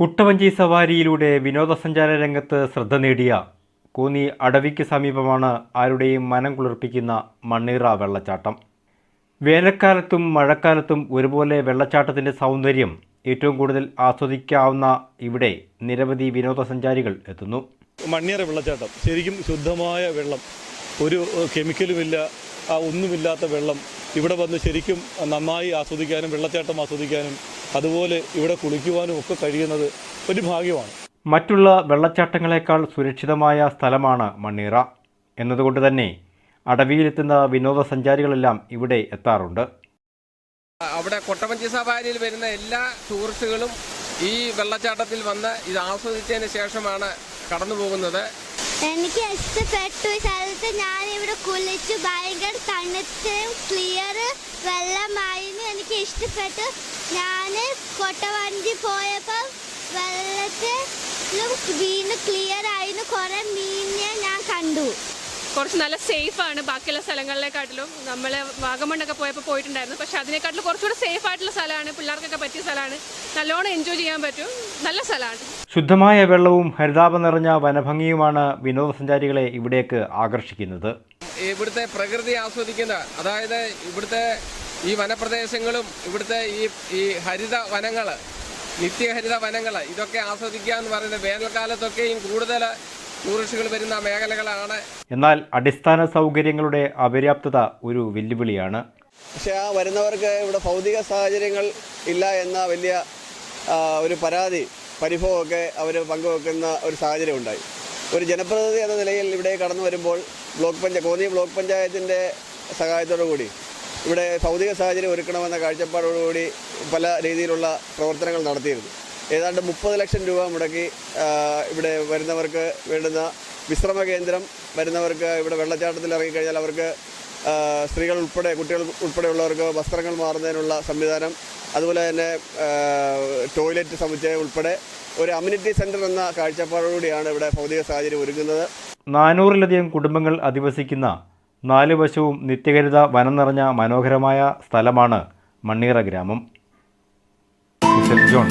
കുട്ടവഞ്ചി സവാരിയിലൂടെ വിനോദസഞ്ചാര രംഗത്ത് ശ്രദ്ധ നേടിയ കോന്നി അടവിക്ക് സമീപമാണ് ആരുടെയും മനം കുളിർപ്പിക്കുന്ന മണ്ണീറ വെള്ളച്ചാട്ടം. വേനൽക്കാലത്തും മഴക്കാലത്തും ഒരുപോലെ വെള്ളച്ചാട്ടത്തിൻ്റെ സൗന്ദര്യം ഏറ്റവും കൂടുതൽ ആസ്വദിക്കാവുന്ന ഇവിടെ നിരവധി വിനോദസഞ്ചാരികൾ എത്തുന്നു. മണ്ണീറ വെള്ളച്ചാട്ടം ശരിക്കും ശുദ്ധമായ വെള്ളം, ഒരു കെമിക്കലുമില്ല, ഒന്നുമില്ലാത്ത വെള്ളം. ഇവിടെ വന്ന് ശരിക്കും നന്നായി ആസ്വദിക്കാനും വെള്ളച്ചാട്ടം ആസ്വദിക്കാനും അതുപോലെ ഇവിടെ കുളിക്കുവാനും ഒക്കെ കഴിയുന്നത് ഒരു ഭാഗ്യമാണ്. മറ്റുള്ള വെള്ളച്ചാട്ടങ്ങളെക്കാൾ സുരക്ഷിതമായ സ്ഥലമാണ് മണ്ണീറ എന്നതുകൊണ്ട് തന്നെ അടവിയിലെത്തുന്ന വിനോദസഞ്ചാരികളെല്ലാം ഇവിടെ എത്താറുണ്ട്. അവിടെ കൊട്ടവഞ്ചി സവാരിയിൽ വരുന്ന എല്ലാ ടൂറിസ്റ്റുകളും ഈ വെള്ളച്ചാട്ടത്തിൽ വന്ന് ഇത് ആസ്വദിച്ചതിന് ശേഷമാണ് കടന്നു പോകുന്നത്. എനിക്ക് ഇഷ്ടപ്പെട്ടു. സ്ഥലത്ത് ഞാനിവിടെ കുളിച്ചു, ഭയങ്കര തണുത്തയും ക്ലിയർ വെള്ളമായിരുന്നു. എനിക്ക് ഇഷ്ടപ്പെട്ടു. ഞാൻ കൊട്ടവഞ്ചി പോയപ്പോൾ വെള്ളത്തിലും വീണ്ടും ക്ലിയർ ആയിരുന്നു. കുറേ മീനിനെ ഞാൻ കണ്ടു. കുറച്ച് നല്ല സേഫാണ് ബാക്കിയുള്ള സ്ഥലങ്ങളിലെക്കാട്ടിലും. നമ്മൾ വാഗമണ്ണൊക്കെ പോയിട്ടുണ്ടായിരുന്നു, പക്ഷെ അതിനെക്കാട്ടിലും കുറച്ചുകൂടെ സേഫ് ആയിട്ടുള്ള സ്ഥലമാണ്, പിള്ളേർക്കൊക്കെ പറ്റിയ സ്ഥലമാണ്, നല്ലോണം എൻജോയ് ചെയ്യാൻ പറ്റും, നല്ല സ്ഥലമാണ്. ശുദ്ധമായ വെള്ളവും ഹരിതാപം നിറഞ്ഞ വനഭംഗിയുമാണ് വിനോദസഞ്ചാരികളെ ഇവിടേക്ക് ആകർഷിക്കുന്നത്. ഇവിടുത്തെ പ്രകൃതി ആസ്വദിക്കുന്ന, അതായത് ഇവിടുത്തെ ഈ വനപ്രദേശങ്ങളും ഇവിടുത്തെ ഈ ഹരിത വനങ്ങൾ, നിത്യഹരിത വനങ്ങൾ, ഇതൊക്കെ ആസ്വദിക്കുക എന്ന് പറയുന്നത് വേനൽക്കാലത്തൊക്കെയും കൂടുതൽ ടൂറിസ്റ്റുകൾ വരുന്ന മേഖലകളാണ്. എന്നാൽ അടിസ്ഥാന സൗകര്യങ്ങളുടെ അപര്യാപ്തത ഒരു വെല്ലുവിളിയാണ്. പക്ഷേ ആ വരുന്നവർക്ക് ഇവിടെ ഭൗതിക സാഹചര്യങ്ങൾ ഇല്ല എന്ന വലിയ ഒരു പരിഭവമൊക്കെ അവർ പങ്കുവെക്കുന്ന ഒരു സാഹചര്യം ഉണ്ടായി. ഒരു ജനപ്രതിനിധി എന്ന നിലയിൽ ഇവിടെ കടന്നു വരുമ്പോൾ കോന്നി ബ്ലോക്ക് പഞ്ചായത്തിൻ്റെ സഹായത്തോടു കൂടി ഇവിടെ ഭൗതിക സാഹചര്യം ഒരുക്കണമെന്ന കാഴ്ചപ്പാടോടുകൂടി പല രീതിയിലുള്ള പ്രവർത്തനങ്ങൾ നടത്തിയിരുന്നു. ഏതാണ്ട് 30 ലക്ഷം രൂപ മുടക്കി ഇവിടെ വരുന്നവർക്ക് വേണ്ടുന്ന വിശ്രമ കേന്ദ്രം, വരുന്നവർക്ക് ഇവിടെ വെള്ളച്ചാട്ടത്തിൽ ഇറങ്ങിക്കഴിഞ്ഞാൽ അവർക്ക് സ്ത്രീകൾ ഉൾപ്പെടെ കുട്ടികൾ ഉൾപ്പെടെയുള്ളവർക്ക് വസ്ത്രങ്ങൾ മാറുന്നതിനുള്ള സംവിധാനം, അതുപോലെ തന്നെ ടോയ്ലറ്റ് സമുച്ചയം ഉൾപ്പെടെ ഒരു അമ്യൂണിറ്റി സെൻറ്റർ എന്ന കാഴ്ചപ്പാടോടുകൂടിയാണ് ഇവിടെ ഭൗതിക സാഹചര്യം ഒരുങ്ങുന്നത്. 400-ലധികം കുടുംബങ്ങൾ അധിവസിക്കുന്ന 4 വശവും നിത്യഹരിത വനം നിറഞ്ഞ മനോഹരമായ സ്ഥലമാണ് മണ്ണീറ ഗ്രാമം. ജോൺ